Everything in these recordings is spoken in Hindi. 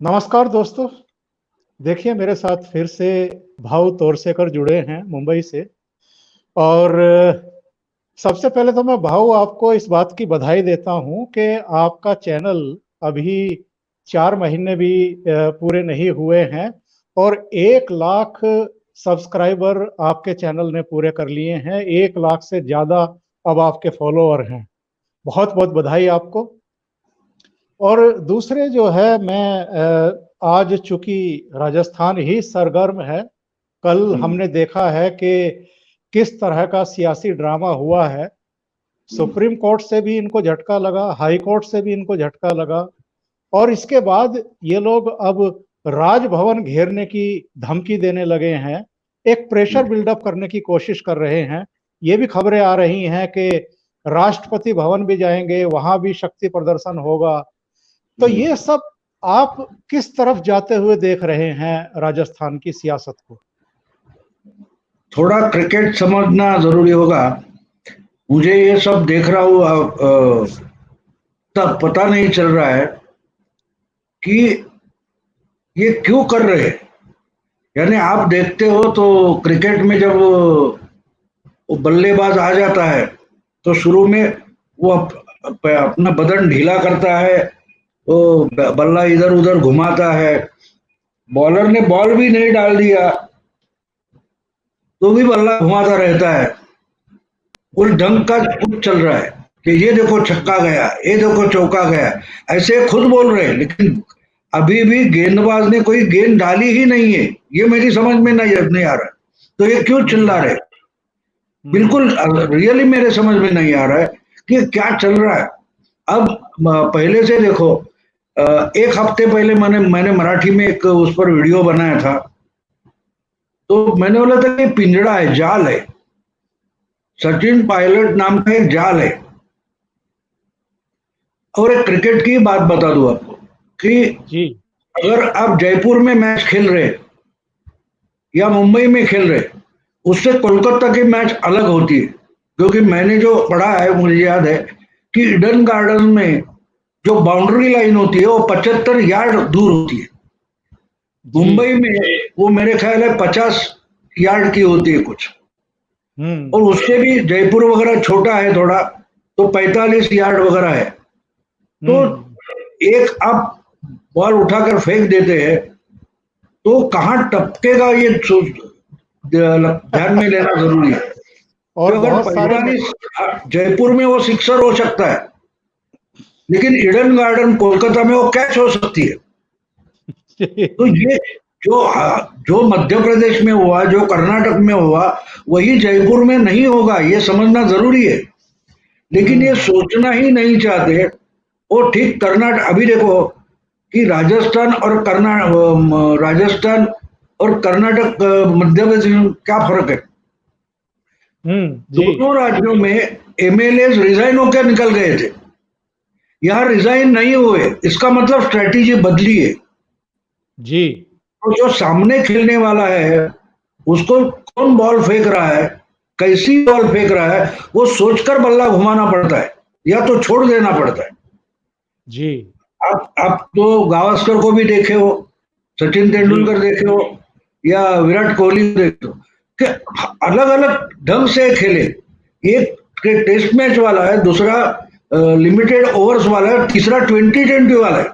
नमस्कार दोस्तों। देखिए, मेरे साथ फिर से भाऊ तोरसेकर जुड़े हैं मुंबई से। और सबसे पहले तो मैं भाऊ आपको इस बात की बधाई देता हूं कि आपका चैनल अभी 4 महीने भी पूरे नहीं हुए हैं और 1 लाख सब्सक्राइबर आपके चैनल ने पूरे कर लिए हैं। 1 लाख से ज़्यादा अब आपके फॉलोअर हैं। बहुत बहुत बधाई आपको। और दूसरे जो है, मैं आज चूंकि राजस्थान ही सरगर्म है, कल हमने देखा है कि किस तरह का सियासी ड्रामा हुआ है। सुप्रीम कोर्ट से भी इनको झटका लगा, हाई कोर्ट से भी इनको झटका लगा, और इसके बाद ये लोग अब राजभवन घेरने की धमकी देने लगे हैं। एक प्रेशर बिल्डअप करने की कोशिश कर रहे हैं। ये भी खबरें आ रही हैं कि राष्ट्रपति भवन भी जाएंगे, वहां भी शक्ति प्रदर्शन होगा। तो ये सब आप किस तरफ जाते हुए देख रहे हैं राजस्थान की सियासत को? थोड़ा क्रिकेट समझना जरूरी होगा। मुझे ये सब देख रहा हूँ तब पता नहीं चल रहा है कि ये क्यों कर रहे हैं। यानी आप देखते हो तो क्रिकेट में जब वो बल्लेबाज आ जाता है तो शुरू में वो अपना बदन ढीला करता है, वो बल्ला इधर उधर घुमाता है। बॉलर ने बॉल भी नहीं डाल दिया तो भी बल्ला घुमाता रहता है। उस ढंग का कुछ चल रहा है कि ये देखो छक्का गया, ये देखो चौका गया, ऐसे खुद बोल रहे हैं, लेकिन अभी भी गेंदबाज ने कोई गेंद डाली ही नहीं है। ये मेरी समझ में नहीं आ रहा। तो ये क्यों चिल्ला रहे? बिल्कुल रियली मेरे समझ में नहीं आ रहा है कि क्या चल रहा है। अब पहले से देखो, एक हफ्ते पहले मैंने मराठी में एक उस पर वीडियो बनाया था। तो मैंने बोला था कि पिंजड़ा है, जाल है, सचिन पायलट नाम का एक जाल है। और एक क्रिकेट की बात बता दूं आपको कि जी। अगर आप जयपुर में मैच खेल रहे या मुंबई में खेल रहे, उससे कोलकाता की मैच अलग होती है। क्योंकि मैंने जो पढ़ा है मुझे याद है कि ईडन गार्डन में जो बाउंड्री लाइन होती है वो 75 यार्ड दूर होती है। मुंबई में वो मेरे ख्याल है 50 यार्ड की होती है कुछ। और उससे भी जयपुर वगैरह छोटा है थोड़ा, तो 45 यार्ड वगैरह है। तो एक आप बॉल उठाकर फेंक देते हैं तो कहां टपकेगा ये ध्यान में लेना जरूरी है। और तो अगर बहुत सारे 45 जयपुर में वो सिक्सर हो सकता है, लेकिन ईडन गार्डन कोलकाता में वो कैच हो सकती है। तो ये जो जो मध्य प्रदेश में हुआ, जो कर्नाटक में हुआ, वही जयपुर में नहीं होगा, ये समझना जरूरी है। लेकिन ये सोचना ही नहीं चाहते। वो ठीक कर्नाटक, अभी देखो कि राजस्थान और कर्नाटक मध्य प्रदेश में क्या फर्क है। दोनों राज्यों में एमएलए रिजाइन होकर निकल गए थे, यहां रिजाइन नहीं हुए। इसका मतलब स्ट्रेटेजी बदली है। जी। तो जो सामने खेलने वाला है उसको कौन बॉल फेंक रहा है, कैसी बॉल फेंक रहा है, वो सोचकर बल्ला घुमाना पड़ता है या तो छोड़ देना पड़ता है। जी। आप तो गावस्कर को भी देखे हो, सचिन तेंदुलकर देखे हो, या विराट कोहली देखे हो कि अलग अलग ढंग से खेले। एक टेस्ट मैच वाला है, दूसरा लिमिटेड ओवर्स वाला है, तीसरा 2020 वाला है।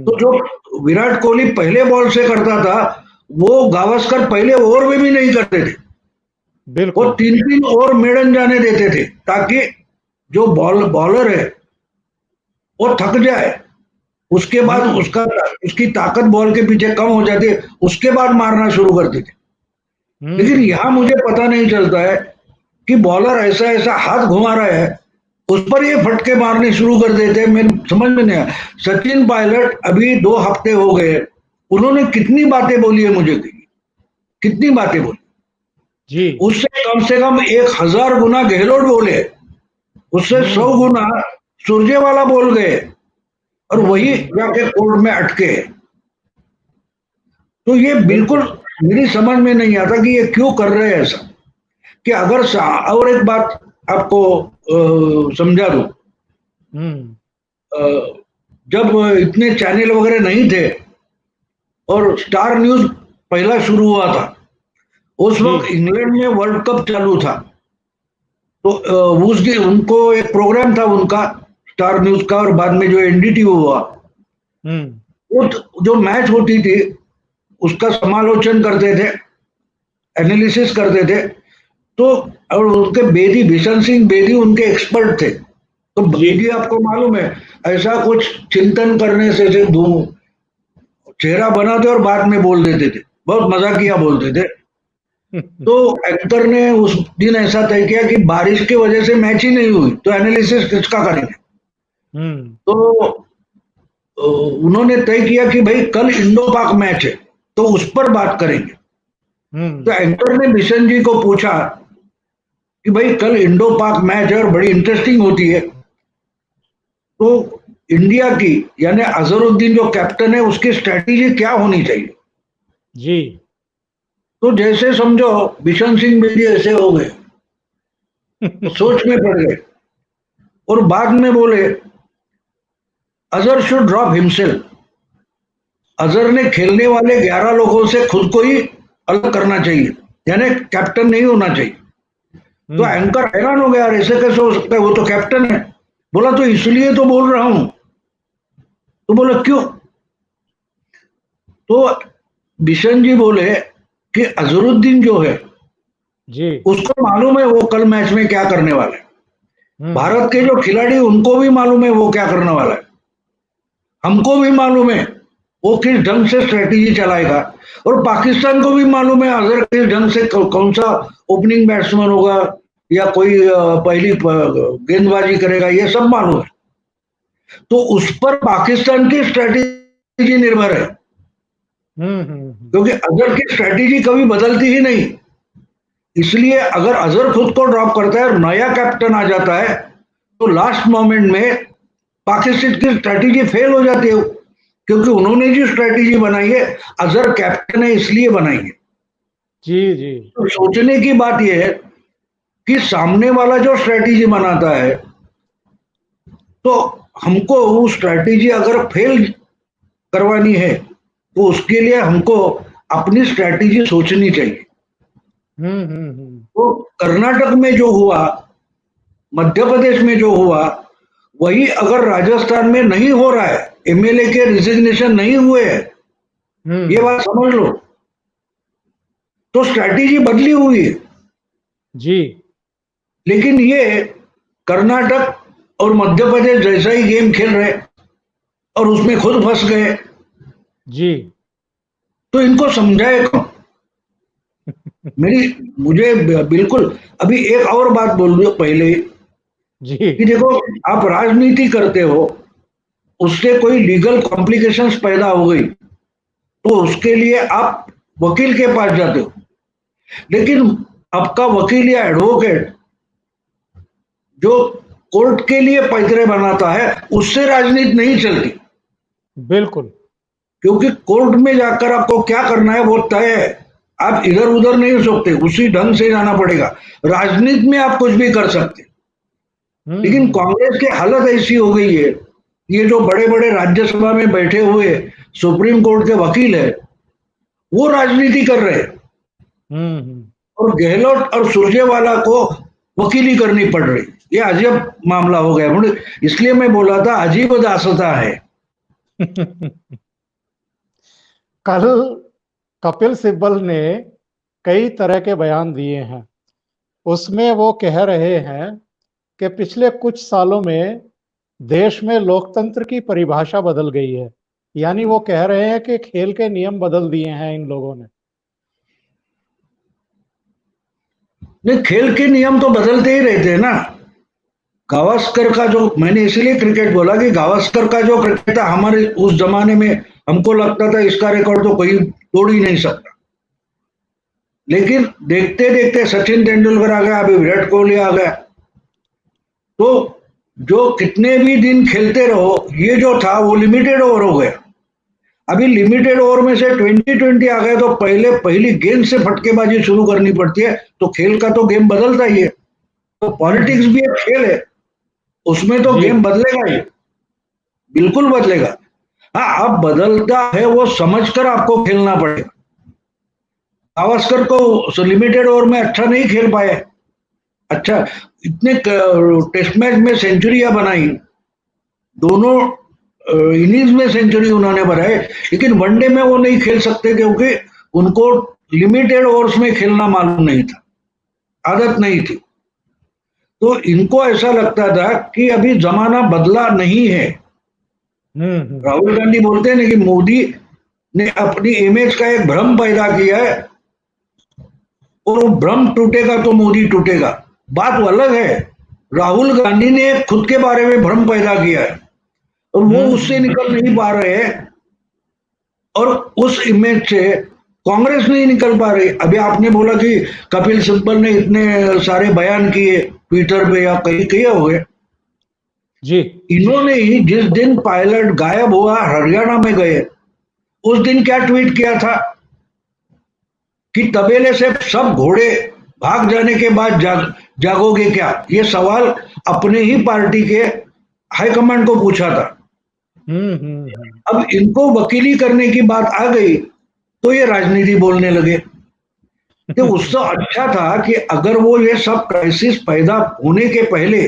तो जो विराट कोहली पहले बॉल से करता था वो गावस्कर पहले ओवर में भी नहीं करते थे। वो 3-3 ओवर मेडन जाने देते थे ताकि जो बॉलर है वो थक जाए, उसके बाद उसकी ताकत बॉल के पीछे कम हो जाती है, उसके बाद मारना शुरू करते थे। लेकिन यहां मुझे पता नहीं चलता है कि बॉलर ऐसा ऐसा हाथ घुमा रहा है, उस पर ये फटके मारने शुरू कर देते हैं। मेरे समझ में नहीं आया। सचिन पायलट अभी 2 हफ्ते हो गए, उन्होंने कितनी बातें बोली है मुझे, कितनी बातें बोली। उससे कम से कम 1000 गुना गहलोत बोले, उससे 100 गुना सुरजेवाला बोल गए, और वही जाके कोर्ट में अटके। तो ये बिल्कुल मेरी समझ में नहीं आता कि ये क्यों कर रहे हैं ऐसा। कि अगर और एक बात आपको समझा दूं, जब इतने चैनल वगैरह नहीं थे और स्टार न्यूज पहला शुरू हुआ था, उस वक्त इंग्लैंड में वर्ल्ड कप चालू था। तो उस दिन उनको एक प्रोग्राम था उनका स्टार न्यूज का, और बाद में जो एनडीटी हुआ, वो जो मैच होती थी उसका समालोचन करते थे, एनालिसिस करते थे। तो और उनके बेदी, भीषण सिंह बेदी उनके एक्सपर्ट थे। तो बेदी आपको मालूम है, ऐसा कुछ चिंतन करने से चेहरा बनाते और बाद में बोल देते थे, बहुत मजाकिया बोलते थे। तो एंकर ने उस दिन ऐसा तय किया कि बारिश की वजह से मैच ही नहीं हुई, तो एनालिसिस किसका करेंगे। तो उन्होंने तय किया कि भाई कल इंडो पाक मैच है, तो उस पर बात करेंगे। तो एंकर ने भीषण जी को पूछा कि भाई कल इंडो पाक मैच है और बड़ी इंटरेस्टिंग होती है, तो इंडिया की यानी अजहरुद्दीन जो कैप्टन है उसकी स्ट्रेटेजी क्या होनी चाहिए जी। तो जैसे समझो भीषण सिंह बेदी ऐसे हो गए, तो सोच में पड़ गए और बाद में बोले Azhar should drop himself. Azhar ने खेलने वाले 11 लोगों से खुद को ही अलग करना चाहिए, यानी कैप्टन नहीं होना चाहिए। तो एंकर हैरान हो गया, यार ऐसे कैसे हो सकता है, वो तो कैप्टन है। बोला तो इसलिए तो बोल रहा हूं। तो बोला क्यों? तो बिशन जी बोले कि अजहरुद्दीन जो है जी उसको मालूम है वो कल मैच में क्या करने वाला है। भारत के जो खिलाड़ी उनको भी मालूम है वो क्या करने वाला है, हमको भी मालूम है वो किस ढंग से स्ट्रेटेजी चलाएगा, और पाकिस्तान को भी मालूम है अजहर किस ढंग से कौन सा ओपनिंग बैट्समैन होगा या कोई पहली गेंदबाजी करेगा, ये सब मालूम है। तो उस पर पाकिस्तान की स्ट्रेटेजी निर्भर है, क्योंकि अजहर की स्ट्रेटेजी कभी बदलती ही नहीं। इसलिए अगर अजहर खुद को ड्रॉप करता है और नया कैप्टन आ जाता है, तो लास्ट मोमेंट में पाकिस्तान की स्ट्रेटेजी फेल हो जाती है, क्योंकि उन्होंने जो स्ट्रेटेजी बनाई है, अजहर कैप्टन है इसलिए बनाई है। जी जी। तो सोचने की बात यह है कि सामने वाला जो स्ट्रेटेजी बनाता है, तो हमको वो स्ट्रेटेजी अगर फेल करवानी है तो उसके लिए हमको अपनी स्ट्रेटेजी सोचनी चाहिए। तो कर्नाटक में जो हुआ, मध्य प्रदेश में जो हुआ, वही अगर राजस्थान में नहीं हो रहा है, एमएलए के रिजिग्नेशन नहीं हुए हैं, ये बात समझ लो, तो स्ट्रैटेजी बदली हुई है। जी। लेकिन ये कर्नाटक और मध्य प्रदेश जैसा ही गेम खेल रहे और उसमें खुद फंस गए, जी। तो इनको समझाए कौन? मुझे बिल्कुल अभी एक और बात बोल दो पहले जी कि देखो, आप राजनीति करते हो, उससे कोई लीगल कॉम्प्लिकेशंस पैदा हो गई तो उसके लिए आप वकील के पास जाते हो, लेकिन आपका वकील या एडवोकेट जो कोर्ट के लिए पैतरे बनाता है, उससे राजनीति नहीं चलती। बिल्कुल। क्योंकि कोर्ट में जाकर आपको क्या करना है वो तय है, आप इधर उधर नहीं हो सकते, उसी ढंग से जाना पड़ेगा। राजनीति में आप कुछ भी कर सकते, लेकिन कांग्रेस की हालत ऐसी हो गई है, ये जो बड़े बड़े राज्यसभा में बैठे हुए सुप्रीम कोर्ट के वकील है, वो राजनीति कर रहे हैं, और गहलोत और सुरजेवाला को वकीली करनी पड़ रही। ये अजब मामला हो गया, इसलिए मैं बोला था अजीब दास्तां है। कल कपिल सिब्बल ने कई तरह के बयान दिए हैं, उसमें वो कह रहे हैं कि पिछले कुछ सालों में देश में लोकतंत्र की परिभाषा बदल गई है, यानी वो कह रहे हैं कि खेल के नियम बदल दिए हैं इन लोगों ने। नहीं, खेल के नियम तो बदलते ही रहते हैं ना। गावस्कर का जो, मैंने इसीलिए क्रिकेट बोला कि गावस्कर का जो क्रिकेट था हमारे उस जमाने में, हमको लगता था इसका रिकॉर्ड तो कोई तोड़ ही नहीं सकता, लेकिन देखते देखते सचिन तेंदुलकर आ गया, अभी विराट कोहली आ गया, तो जो कितने भी दिन खेलते रहो, ये जो था वो लिमिटेड ओवर हो गया। अभी लिमिटेड ओवर में से 20-20 आ गए, तो पहली गेंद से फटकेबाजी शुरू करनी पड़ती है, तो खेल का तो गेम बदलता ही है। तो पॉलिटिक्स भी एक खेल है, उसमें तो गेम बदलेगा ही। बिल्कुल बदलेगा। हाँ, अब बदलता है वो समझकर आपको खेलना पड़ेगा। गावस्कर को लिमिटेड ओवर में अच्छा नहीं खेल पाए, अच्छा इतने टेस्ट मैच में सेंचुरियां बनाई, दोनों इनिंग्स में सेंचुरी उन्होंने बनाए, लेकिन वनडे में वो नहीं खेल सकते क्योंकि उनको लिमिटेड ओवर्स में खेलना मालूम नहीं था, आदत नहीं थी। तो इनको ऐसा लगता था कि अभी जमाना बदला नहीं है। राहुल गांधी बोलते हैं ना कि मोदी ने अपनी इमेज का एक भ्रम पैदा किया है और वो भ्रम टूटेगा तो मोदी टूटेगा। बात अलग है, राहुल गांधी ने खुद के बारे में भ्रम पैदा किया है और वो उससे निकल नहीं पा रहे हैं, और उस इमेज से कांग्रेस नहीं निकल पा रही। अभी आपने बोला कि कपिल सिब्बल ने इतने सारे बयान किए ट्विटर पे या कहीं किए हुए, जी इन्होंने ही जिस दिन पायलट गायब हुआ हरियाणा में गए, उस दिन क्या ट्वीट किया था कि तबेले से सब घोड़े भाग जाने के बाद जागोगे क्या? ये सवाल अपने ही पार्टी के हाईकमांड को पूछा था। अब इनको वकीली करने की बात आ गई तो ये राजनीति बोलने लगे। कि उससे अच्छा था कि अगर वो ये सब क्राइसिस पैदा होने के पहले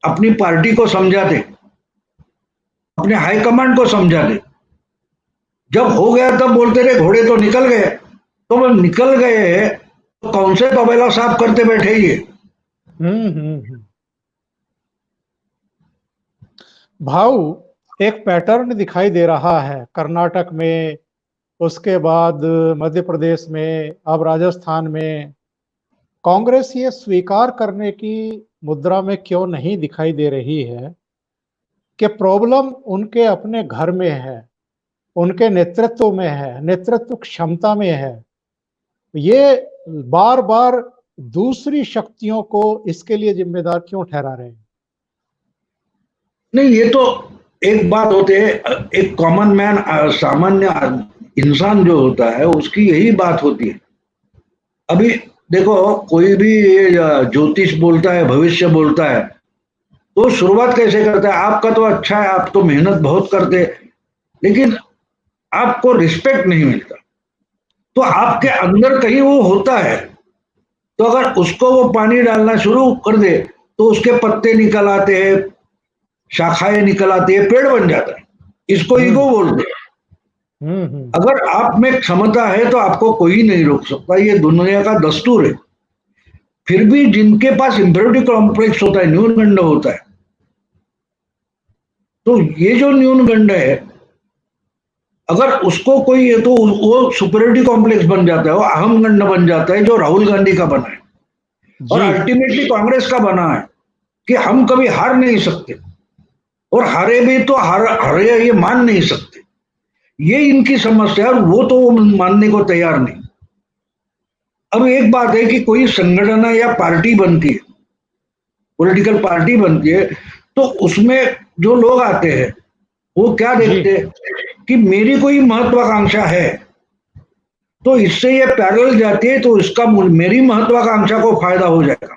अपनी पार्टी को समझाते, अपने हाईकमांड को समझाते। जब हो गया तब बोलते रहे घोड़े तो निकल गए, तो वो निकल गए तो कौन से तबेला साफ करते बैठे ये? भाऊ, एक पैटर्न दिखाई दे रहा है कर्नाटक में, उसके बाद मध्य प्रदेश में, अब राजस्थान में। कांग्रेस ये स्वीकार करने की मुद्रा में क्यों नहीं दिखाई दे रही है कि प्रॉब्लम उनके अपने घर में है, उनके नेतृत्व में है, नेतृत्व क्षमता में है। ये बार बार दूसरी शक्तियों को इसके लिए जिम्मेदार क्यों ठहरा रहे हैं? नहीं, ये तो एक बात होती है, एक कॉमन मैन, सामान्य इंसान जो होता है उसकी यही बात होती है। अभी देखो, कोई भी ज्योतिष बोलता है, भविष्य बोलता है, तो शुरुआत कैसे करता है? आपका तो अच्छा है, आप तो मेहनत बहुत करते, लेकिन आपको रिस्पेक्ट नहीं मिलता, तो आपके अंदर कहीं वो होता है, तो अगर उसको वो पानी डालना शुरू कर दे तो उसके पत्ते निकल आते हैं, शाखाएं निकल आती है, पेड़ बन जाता है। इसको ईगो बोलते हैं। अगर आप में क्षमता है तो आपको कोई नहीं रोक सकता, ये दुनिया का दस्तूर है। फिर भी जिनके पास इंफीरियरिटी कॉम्प्लेक्स होता है, न्यूनगंड होता है, तो ये जो न्यूनगंड है, अगर उसको कोई है तो वो सुपरियरिटी कॉम्प्लेक्स बन जाता है, वो अहम गंड बन जाता है, जो राहुल गांधी का बना है और जी अल्टीमेटली कांग्रेस का बना है कि हम कभी हार नहीं सकते, और हारे भी तो हारे ये मान नहीं सकते। ये इनकी समस्या है और वो तो मानने को तैयार नहीं। अब एक बात है कि कोई संगठन या पार्टी बनती है, पॉलिटिकल पार्टी बनती है, तो उसमें जो लोग आते हैं वो क्या देखते हैं कि मेरी कोई महत्वाकांक्षा है, तो इससे ये पैरेलल जाती है, तो इसका मेरी महत्वाकांक्षा को फायदा हो जाएगा,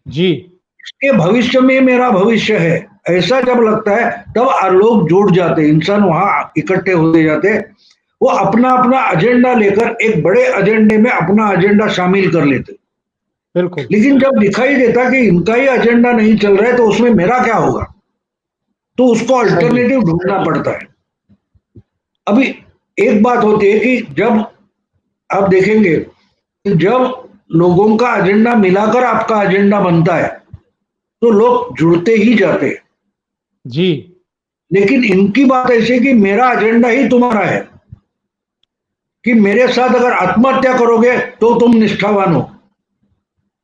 जी इसके भविष्य में मेरा भविष्य है, ऐसा जब लगता है तब लोग जुड़ जाते, इंसान वहां इकट्ठे होते जाते, वो अपना अपना एजेंडा लेकर एक बड़े एजेंडे में अपना एजेंडा शामिल कर लेते। बिल्कुल। लेकिन जब दिखाई देता कि इनका ही एजेंडा नहीं चल रहा है तो उसमें मेरा क्या होगा, तो उसको सही। अल्टरनेटिव ढूंढना पड़ता है। अभी एक बात होती है कि जब आप देखेंगे कि जब लोगों का एजेंडा मिलाकर आपका एजेंडा बनता है तो लोग जुड़ते ही जाते हैं। जी लेकिन इनकी बात ऐसी है कि मेरा एजेंडा ही तुम्हारा है, कि मेरे साथ अगर आत्महत्या करोगे तो तुम निष्ठावान हो,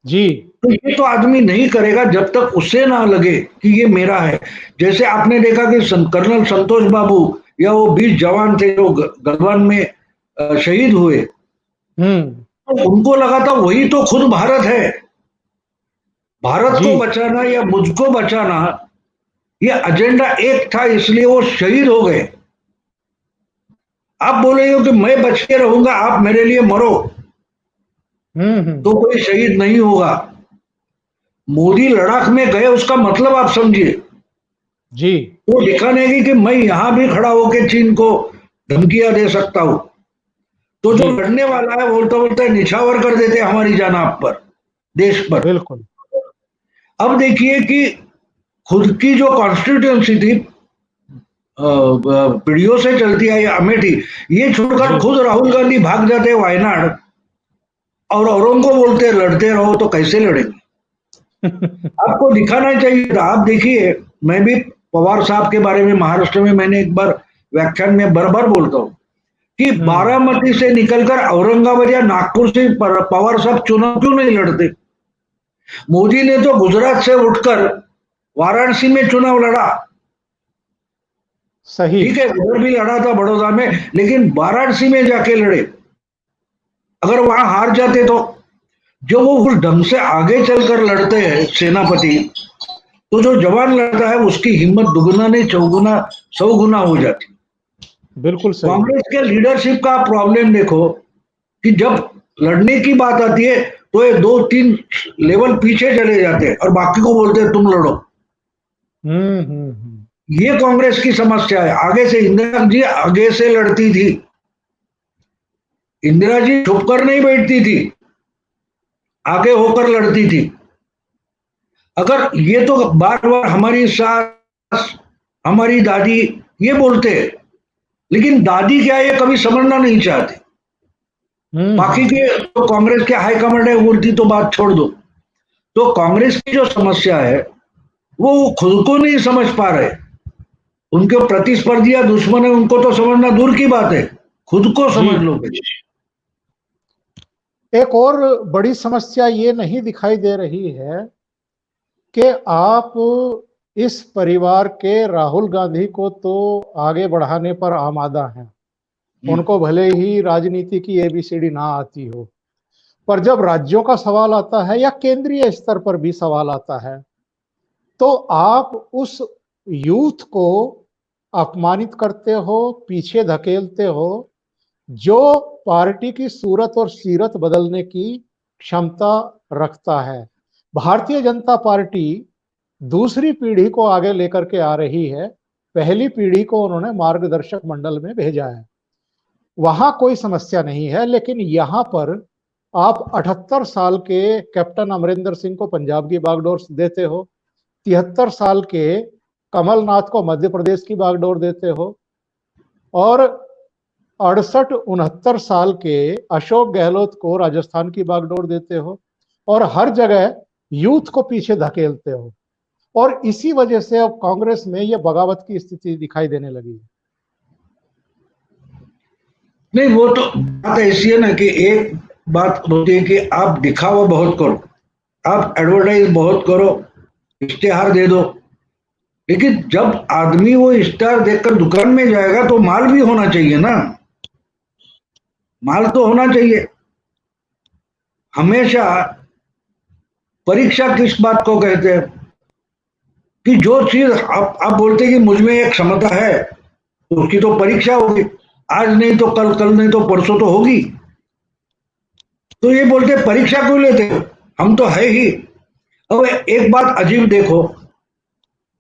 जी तो ये तो आदमी नहीं करेगा जब तक उसे ना लगे कि ये मेरा है। जैसे आपने देखा कि कर्नल संतोष बाबू या वो 20 जवान थे जो गलवान में शहीद हुए, तो उनको लगा था वही तो खुद भारत है, भारत जी को बचाना या मुझको बचाना, ये एजेंडा एक था, इसलिए वो शहीद हो गए। आप बोलेंगे कि मैं बच के रहूंगा, आप मेरे लिए मरो, तो कोई शहीद नहीं होगा। मोदी लद्दाख में गए, उसका मतलब आप समझिए। जी वो दिखाने की कि मैं यहां भी खड़ा होकर चीन को धमकियां दे सकता हूं। तो जो लड़ने वाला है बोलता बोलता निछावर कर देते हमारी जान आप पर, देश पर। बिल्कुल। अब देखिए कि खुद की जो कॉन्स्टिट्यूंसी थी पीढ़ियों से चलती आई अमेठी, ये छोड़कर खुद राहुल गांधी भाग जाते वायनाड और औरों को बोलते लड़ते रहो, तो कैसे लड़ेंगे? आपको दिखाना चाहिए था। आप देखिए, मैं भी पवार साहब के बारे में महाराष्ट्र में मैंने एक बार व्याख्यान में बराबर बोलता हूं कि बारामती से निकलकर औरंगाबाद या नागपुर से पवार साहब चुनाव क्यों नहीं लड़ते? मोदी ने तो गुजरात से उठकर वाराणसी में चुनाव लड़ा, सही। ठीक है, उधर भी लड़ा था बड़ौदा में, लेकिन वाराणसी में जाके लड़े। अगर वहां हार जाते तो जो वो उस ढंग से आगे चलकर लड़ते हैं सेनापति, तो जो जवान लड़ता है उसकी हिम्मत दुगुना नहीं चौगुना 100 गुना हो जाती। बिल्कुल सही। कांग्रेस के लीडरशिप का प्रॉब्लम देखो कि जब लड़ने की बात आती है तो ये 2-3 लेवल पीछे चले जाते हैं और बाकी को बोलते हैं तुम लड़ो। ये कांग्रेस की समस्या है। आगे से इंदिरा जी आगे से लड़ती थी, इंदिरा जी छुपकर नहीं बैठती थी, आगे होकर लड़ती थी। अगर ये तो बार बार हमारी सास हमारी दादी ये बोलते हैं, लेकिन दादी क्या ये कभी समझना नहीं चाहते। बाकी के तो कांग्रेस के हाईकमांड है उनकी तो बात छोड़ दो। तो कांग्रेस की जो समस्या है वो खुद को नहीं समझ पा रहे, उनके प्रतिस्पर्धी या दुश्मन है उनको तो समझना दूर की बात है, खुद को समझ लो। एक और बड़ी समस्या ये नहीं दिखाई दे रही है कि आप इस परिवार के राहुल गांधी को तो आगे बढ़ाने पर आमादा हैं, उनको भले ही राजनीति की एबीसीडी ना आती हो, पर जब राज्यों का सवाल आता है या केंद्रीय स्तर पर भी सवाल आता है तो आप उस यूथ को अपमानित करते हो, पीछे धकेलते हो, जो पार्टी की सूरत और सीरत बदलने की क्षमता रखता है। भारतीय जनता पार्टी दूसरी पीढ़ी को आगे लेकर के आ रही है, पहली पीढ़ी को उन्होंने मार्गदर्शक मंडल में भेजा है, वहां कोई समस्या नहीं है। लेकिन यहां पर आप 78 साल के कैप्टन अमरिंदर सिंह को पंजाब की बागडोर देते हो, 73 साल के कमलनाथ को मध्य प्रदेश की बागडोर देते हो, और 68-69 साल के अशोक गहलोत को राजस्थान की बागडोर देते हो, और हर जगह यूथ को पीछे धकेलते हो। और इसी वजह से अब कांग्रेस में यह बगावत की स्थिति दिखाई देने लगी है। नहीं, वो तो बात ऐसी है ना कि एक बात होती है कि आप दिखावा बहुत करो, आप एडवर्टाइज बहुत करो, इश्तेहार दे दो, लेकिन जब आदमी वो इश्तेहार देखकर दुकान में जाएगा तो माल भी होना चाहिए ना, माल तो होना चाहिए। हमेशा परीक्षा किस बात को कहते हैं कि जो चीज आप बोलते हैं कि मुझ में एक क्षमता है तो उसकी तो परीक्षा होगी, आज नहीं तो कल, कल नहीं तो परसों तो होगी। तो ये बोलते परीक्षा क्यों लेते हो, हम तो है ही। अब एक बात अजीब देखो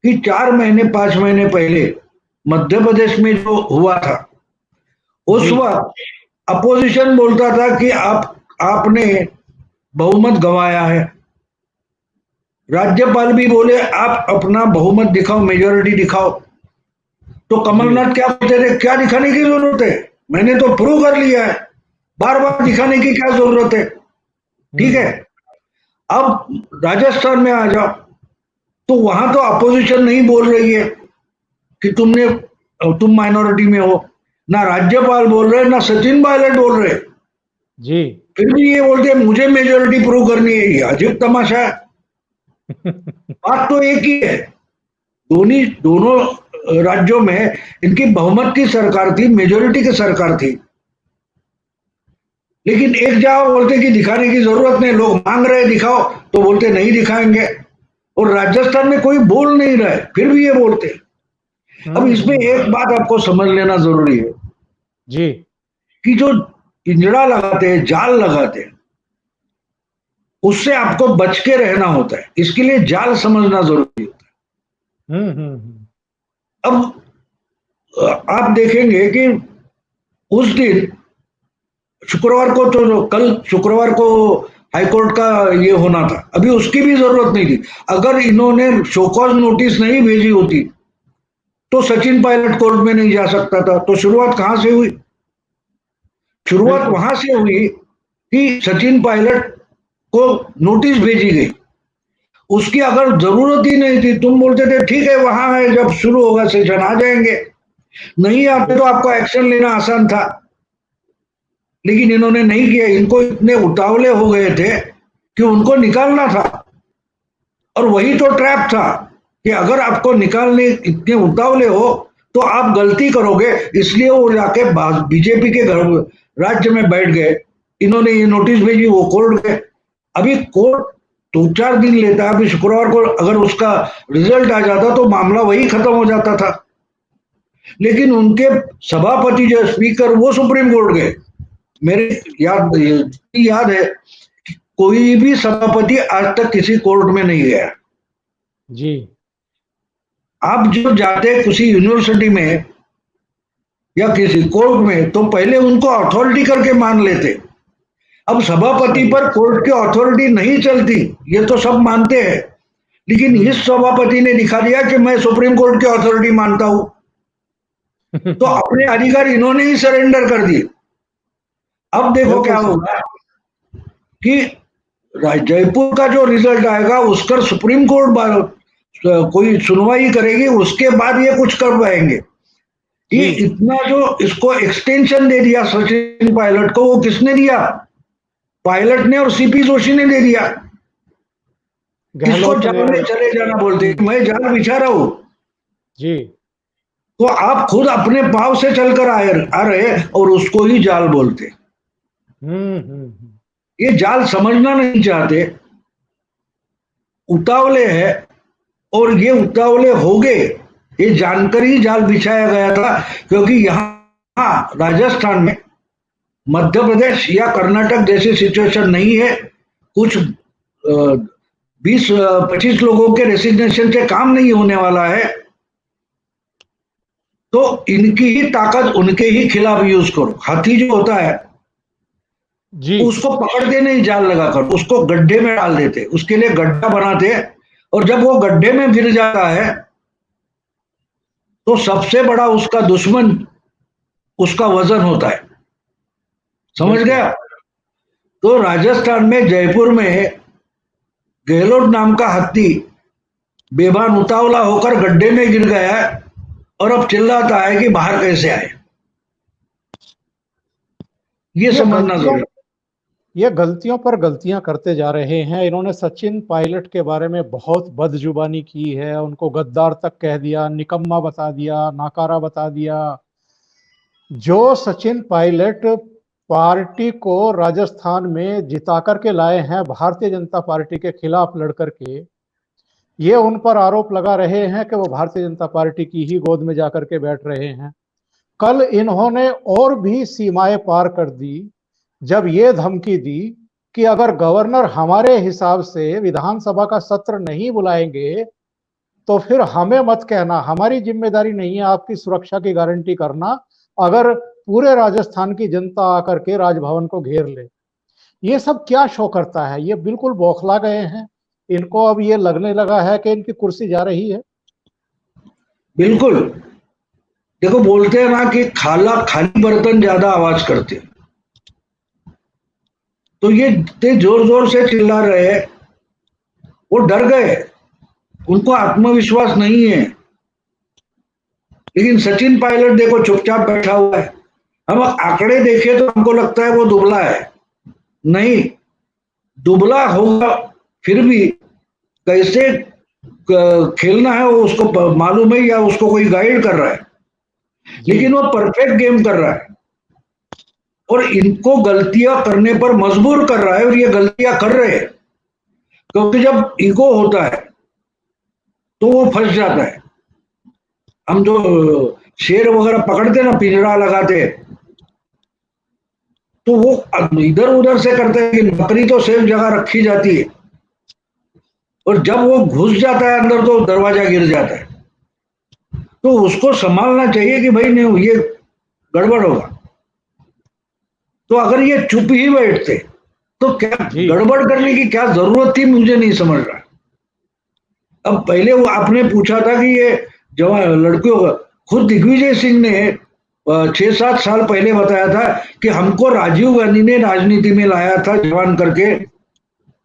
कि 4 महीने 5 महीने पहले मध्य प्रदेश में जो हुआ था, उस वक्त अपोजिशन बोलता था कि आपने बहुमत गंवाया है, राज्यपाल भी बोले आप अपना बहुमत दिखाओ, मेजोरिटी दिखाओ। तो कमलनाथ क्या बोलते थे, क्या दिखाने की जरूरत है, मैंने तो प्रूव कर लिया है, बार बार दिखाने की क्या जरूरत है। ठीक है, अब राजस्थान में आ जाओ तो वहां तो अपोजिशन नहीं बोल रही है कि तुम माइनॉरिटी में हो, ना राज्यपाल बोल रहे ना सचिन पायलट बोल रहे जी, फिर भी ये बोलते मुझे मेजोरिटी प्रूव करनी है। ये अजीब तमाशा है। बात तो एक ही है, दोनों राज्यों में इनकी बहुमत की सरकार थी, मेजोरिटी की सरकार थी, लेकिन एक जगह बोलते कि दिखाने की जरूरत नहीं, लोग मांग रहे दिखाओ, तो बोलते नहीं दिखाएंगे, और राजस्थान में कोई बोल नहीं रहा है फिर भी ये बोलते। अब इसमें एक बात आपको समझ लेना जरूरी है जी कि जो पिंजड़ा लगाते हैं, जाल लगाते हैं, उससे आपको बच के रहना होता है, इसके लिए जाल समझना जरूरी होता है। अब आप देखेंगे कि उस दिन शुक्रवार को, तो कल शुक्रवार को हाईकोर्ट का ये होना था, अभी उसकी भी जरूरत नहीं थी। अगर इन्होंने शोकॉज नोटिस नहीं भेजी होती तो सचिन पायलट कोर्ट में नहीं जा सकता था। तो शुरुआत कहां से हुई? शुरुआत वहां से हुई कि सचिन पायलट को नोटिस भेजी गई। उसकी अगर जरूरत ही नहीं थी, तुम बोलते थे ठीक है वहां है, जब शुरू होगा सेशन आ जाएंगे, नहीं आते तो आपको एक्शन लेना आसान था। लेकिन इन्होंने नहीं किया। इनको इतने उतावले हो गए थे कि उनको निकालना था, और वही तो ट्रैप था कि अगर आपको निकालने इतने उतावले हो तो आप गलती करोगे, इसलिए वो जाके बीजेपी के घर राज्य में बैठ गए। इन्होंने ये नोटिस भेजी, वो कोर्ट गए। अभी कोर्ट 2-4 दिन लेता है। अभी शुक्रवार को अगर उसका रिजल्ट आ जाता तो मामला वही खत्म हो जाता था। लेकिन उनके सभापति जो स्पीकर, वो सुप्रीम कोर्ट गए। मेरे याद है कोई भी सभापति आज तक किसी कोर्ट में नहीं गया जी। आप जो जाते किसी यूनिवर्सिटी में या किसी कोर्ट में तो पहले उनको अथॉरिटी करके मान लेते। अब सभापति पर कोर्ट की अथॉरिटी नहीं चलती, ये तो सब मानते हैं। लेकिन इस सभापति ने दिखा दिया कि मैं सुप्रीम कोर्ट की अथॉरिटी मानता हूं। तो अपने अधिकार इन्होंने ही सरेंडर कर दिए। अब देखो क्या होगा कि जयपुर का जो रिजल्ट आएगा उसका सुप्रीम कोर्ट कोई सुनवाई करेगी, उसके बाद ये कुछ कर पाएंगे। ये इतना जो इसको एक्सटेंशन दे दिया सचिन पायलट को, वो किसने दिया? पायलट ने और सीपी जोशी ने दे दिया। किसको जाल में चले जाना बोलते, मैं जाल बिछा रहा हूं जी। तो आप खुद अपने पाव से चलकर आ रहे और उसको ही जाल बोलते। ये जाल समझना नहीं चाहते, उतावले है, और ये उतावले हो गए। ये जानकर ही जाल बिछाया गया था, क्योंकि यहां राजस्थान में मध्य प्रदेश या कर्नाटक जैसी सिचुएशन नहीं है। कुछ 20-25 लोगों के रेसिग्नेशन से काम नहीं होने वाला है, तो इनकी ही ताकत उनके ही खिलाफ यूज करो। हाथी जो होता है जी, उसको पकड़ते नहीं जाल लगाकर, उसको गड्ढे में डाल देते, उसके लिए गड्ढा बनाते, और जब वो गड्ढे में गिर जाता है तो सबसे बड़ा उसका दुश्मन उसका वजन होता है। समझ गया? तो राजस्थान में जयपुर में गहलोत नाम का हाथी बेभान उतावला होकर गड्ढे में गिर गया है, और अब चिल्लाता है कि बाहर कैसे आए। ये समझना जरूरी। ये गलतियों पर गलतियां करते जा रहे हैं। इन्होंने सचिन पायलट के बारे में बहुत बदजुबानी की है, उनको गद्दार तक कह दिया, निकम्मा बता दिया, नाकारा बता दिया। जो सचिन पायलट पार्टी को राजस्थान में जिता करके लाए हैं भारतीय जनता पार्टी के खिलाफ लड़ करके, ये उन पर आरोप लगा रहे हैं कि वो भारतीय जनता पार्टी की ही गोद में जाकर के बैठ रहे हैं। कल इन्होंने और भी सीमाएं पार कर दी जब ये धमकी दी कि अगर गवर्नर हमारे हिसाब से विधानसभा का सत्र नहीं बुलाएंगे तो फिर हमें मत कहना, हमारी जिम्मेदारी नहीं है आपकी सुरक्षा की गारंटी करना अगर पूरे राजस्थान की जनता आकर के राजभवन को घेर ले। ये सब क्या शो करता है? ये बिल्कुल बौखला गए हैं। इनको अब ये लगने लगा है कि इनकी कुर्सी जा रही है। बिल्कुल। देखो, बोलते हैं ना कि खाली बर्तन ज्यादा आवाज करते। तो ये इतने जोर जोर से चिल्ला रहे हैं, वो डर गए, उनको आत्मविश्वास नहीं है। लेकिन सचिन पायलट देखो चुपचाप बैठा हुआ है। हम आंकड़े देखें तो हमको लगता है वो दुबला है। नहीं, दुबला होगा फिर भी कैसे खेलना है वो उसको मालूम है, या उसको कोई गाइड कर रहा है। लेकिन वो परफेक्ट गेम कर रहा है और इनको गलतियां करने पर मजबूर कर रहा है, और ये गलतियां कर रहे हैं। क्योंकि जब ईगो होता है तो वो फंस जाता है। हम जो शेर वगैरह पकड़ते ना, पिंजरा लगाते, तो वो इधर उधर से करते हैं कि बकरी तो सेफ जगह रखी जाती है, और जब वो घुस जाता है अंदर तो दरवाजा गिर जाता है। तो उसको संभालना चाहिए कि भाई नहीं ये गड़बड़ होगा। तो अगर ये चुप ही बैठते तो क्या जी गड़बड़ करने की क्या जरूरत थी, मुझे नहीं समझ रहा। अब पहले वो आपने पूछा था कि ये जवान लड़कियों का, खुद दिग्विजय सिंह ने 6-7 साल पहले बताया था कि हमको राजीव गांधी ने राजनीति में लाया था जवान करके,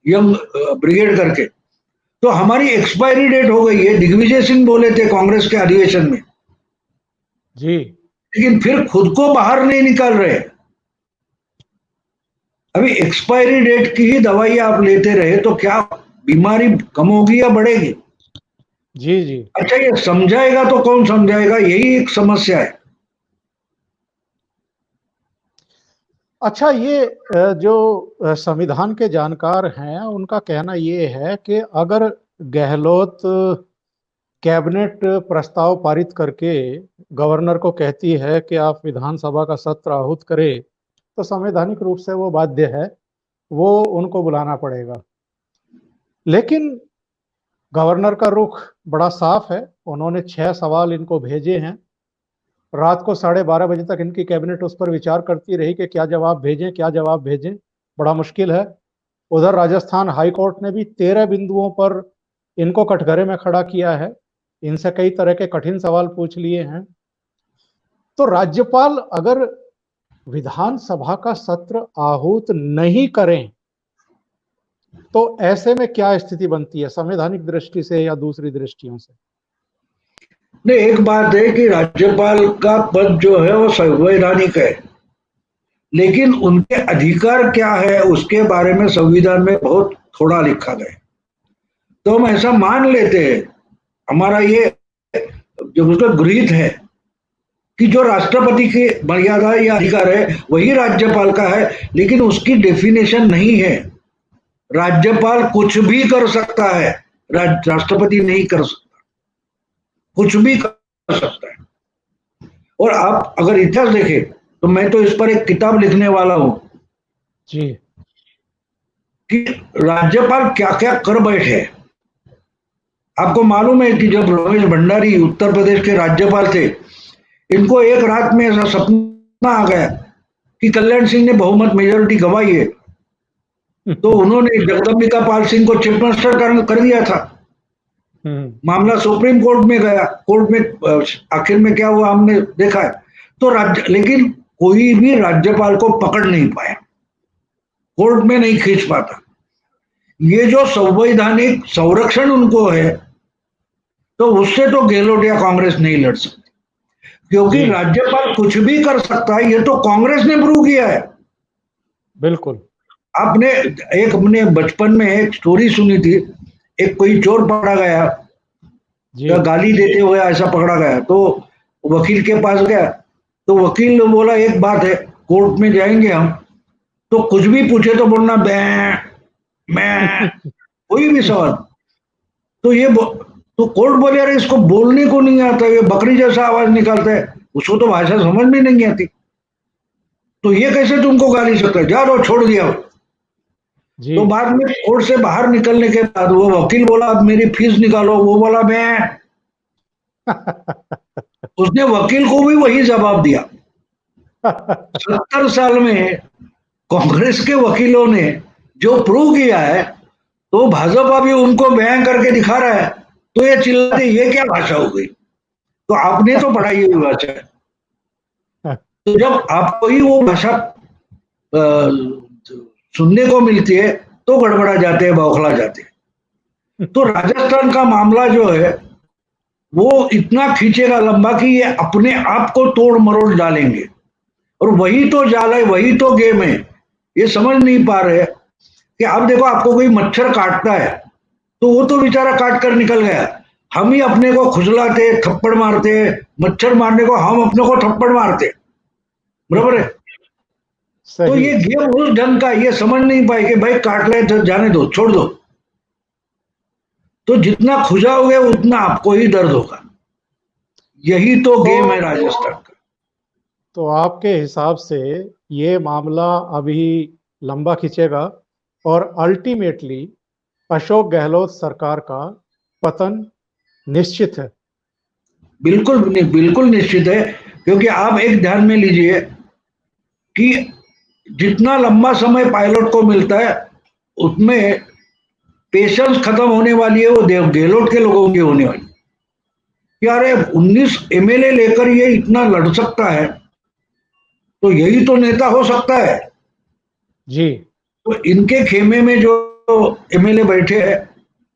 यंग ब्रिगेड करके, तो हमारी एक्सपायरी डेट हो गई है, दिग्विजय सिंह बोले थे कांग्रेस के अधिवेशन में। जी लेकिन फिर खुद को बाहर नहीं निकाल रहे। अभी एक्सपायरी डेट की ही दवाई आप लेते रहे तो क्या बीमारी कम होगी या बढ़ेगी? जी जी। अच्छा, ये समझाएगा तो कौन समझाएगा, यही एक समस्या है। अच्छा, ये जो संविधान के जानकार हैं उनका कहना ये है कि अगर गहलोत कैबिनेट प्रस्ताव पारित करके गवर्नर को कहती है कि आप विधानसभा का सत्र आहूत करें, तो संवैधानिक रूप से वो बाध्य है, वो उनको बुलाना पड़ेगा। लेकिन गवर्नर का रुख बड़ा साफ है, उन्होंने 6 सवाल इनको भेजे हैं। रात को 12:30 बजे तक इनकी कैबिनेट उस पर विचार करती रही कि क्या जवाब भेजें, क्या जवाब भेजें। बड़ा मुश्किल है। उधर राजस्थान हाई कोर्ट ने भी 13 बिंदुओं पर इनको कटघरे में खड़ा किया है, इनसे कई तरह के कठिन सवाल पूछ लिए हैं। तो राज्यपाल अगर विधानसभा का सत्र आहूत नहीं करें तो ऐसे में क्या स्थिति बनती है संवैधानिक दृष्टि से या दूसरी दृष्टियों से? नहीं, एक बात है कि राज्यपाल का पद जो है वो संवैधानिक है, लेकिन उनके अधिकार क्या है उसके बारे में संविधान में बहुत थोड़ा लिखा गया है। तो हम ऐसा मान लेते हैं, हमारा ये जो उसका गृहीत है कि जो राष्ट्रपति की मर्यादा या अधिकार है वही राज्यपाल का है, लेकिन उसकी डेफिनेशन नहीं है। राज्यपाल कुछ भी कर सकता है, राष्ट्रपति नहीं कर सकता, कुछ भी कर सकता है। और आप अगर इतिहास देखें तो मैं तो इस पर एक किताब लिखने वाला हूं जी कि राज्यपाल क्या क्या कर बैठे। आपको मालूम है कि जब रमेश भंडारी उत्तर प्रदेश के राज्यपाल थे, इनको एक रात में ऐसा सपना आ गया कि कल्याण सिंह ने बहुमत मेजोरिटी गंवाई है, तो उन्होंने जगदम्बिका पाल सिंह को चीफ मिनिस्टर कर दिया था। मामला सुप्रीम कोर्ट में गया, कोर्ट में आखिर में क्या हुआ हमने देखा है। तो राज्य, लेकिन कोई भी राज्यपाल को पकड़ नहीं पाया, कोर्ट में नहीं खींच पाता। ये जो संवैधानिक संरक्षण उनको है, तो उससे तो गहलोत या कांग्रेस नहीं लड़ सकती, क्योंकि जी राज्यपाल कुछ भी कर सकता है, ये तो कांग्रेस ने प्रूव किया है। बिल्कुल। आपने एक अपने बचपन में एक स्टोरी सुनी थी, एक कोई चोर पकड़ा गया जी या गाली देते हुए ऐसा पकड़ा गया, तो वकील के पास गया, तो वकील ने बोला एक बात है, कोर्ट में जाएंगे हम तो कुछ भी पूछे तो बोलना मैं कोई भी सवाल। तो ये तो कोर्ट बोले यार इसको बोलने को नहीं आता, ये बकरी जैसा आवाज निकालता है, उसको तो भाषा समझ में नहीं आती, तो ये कैसे तुमको गाली सकता है, जा लो छोड़ दिया। जी तो बाद में कोर्ट से बाहर निकलने के बाद वो वकील बोला अब मेरी फीस निकालो, वो बोला मैं, उसने वकील को भी वही जवाब दिया। 70 साल में कांग्रेस के वकीलों ने जो प्रूव किया है, तो भाजपा भी उनको बयान करके दिखा रहा है, तो ये चिल्लाते ये क्या भाषा हो गई, तो आपने तो पढ़ाई हुई भाषा है। तो जब आपको ही वो भाषा सुनने को मिलती है तो गड़बड़ा जाते हैं, बौखला जाते हैं। तो राजस्थान का मामला जो है वो इतना खींचेगा लंबा कि ये अपने आप को तोड़ मरोड़ डालेंगे, और वही तो जाल है, वही तो गेम है। ये समझ नहीं पा रहे कि आप देखो, आपको कोई मच्छर काटता है तो वो तो बेचारा काट कर निकल गया, हम ही अपने को खुजलाते थप्पड़ मारते, मच्छर मारने को हम अपने को थप्पड़ मारते, बराबर है। तो सही। ये गेम उस ढंग का, ये समझ नहीं पाए कि भाई काट ले तो जाने दो, छोड़ दो, तो जितना खुजाओगे उतना आपको ही दर्द होगा। यही तो गेम है तो राजस्थान का। तो आपके हिसाब से ये मामला अभी लंबा खींचेगा और अल्टीमेटली अशोक गहलोत सरकार का पतन निश्चित है। बिल्कुल नहीं, बिल्कुल निश्चित है, क्योंकि आप एक ध्यान में लीजिए कि जितना लंबा समय पायलट को मिलता है उसमें पेशेंस खत्म होने वाली है, वो देव गहलोत के लोगों की होने वाली। यार 19 एमएलए लेकर ये इतना लड़ सकता है तो यही तो नेता हो सकता है। जी तो इनके खेमे में जो एमएलए बैठे हैं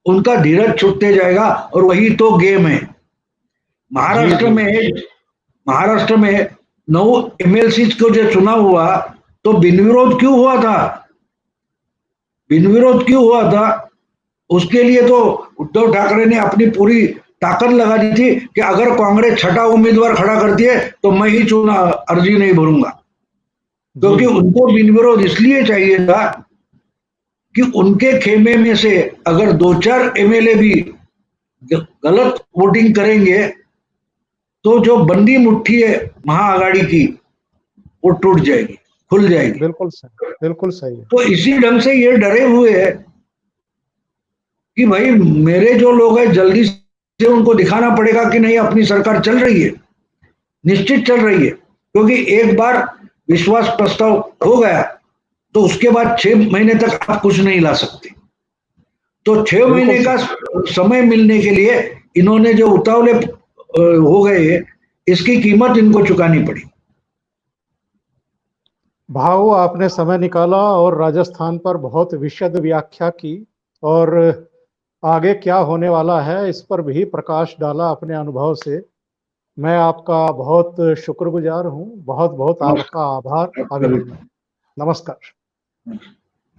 उनका धीरज छूटते जाएगा और वही तो गेम है। जी महाराष्ट्र जी में महाराष्ट्र में 9 एमएलसी को जो चुनाव हुआ तो बिन विरोध क्यों हुआ था? बिन विरोध क्यों हुआ था? उसके लिए तो उद्धव ठाकरे ने अपनी पूरी ताकत लगा दी थी कि अगर कांग्रेस छठा उम्मीदवार खड़ा करती है तो मैं ही चुनाव अर्जी नहीं भरूंगा, जी क्योंकि उनको बिन विरोध इसलिए चाहिए था कि उनके खेमे में से अगर 2-4 एमएलए भी गलत वोटिंग करेंगे तो जो बंदी मुट्ठी है महाआघाड़ी की वो टूट जाएगी, खुल जाएगी। बिल्कुल सही, बिल्कुल सही है। तो इसी ढंग से ये डरे हुए हैं कि भाई मेरे जो लोग हैं जल्दी से उनको दिखाना पड़ेगा कि नहीं अपनी सरकार चल रही है, निश्चित चल रही है, क्योंकि एक बार विश्वास प्रस्ताव हो गया तो उसके बाद 6 महीने तक आप कुछ नहीं ला सकते। तो 6 बिल्कुल महीने का सही। समय मिलने के लिए इन्होंने जो उतावले हो गए इसकी कीमत इनको चुकानी पड़ी। भाऊ, आपने समय निकाला और राजस्थान पर बहुत विशद व्याख्या की और आगे क्या होने वाला है इस पर भी प्रकाश डाला अपने अनुभव से। मैं आपका बहुत शुक्रगुजार हूँ। बहुत बहुत आपका आभार, अभिनंदन। नमस्कार।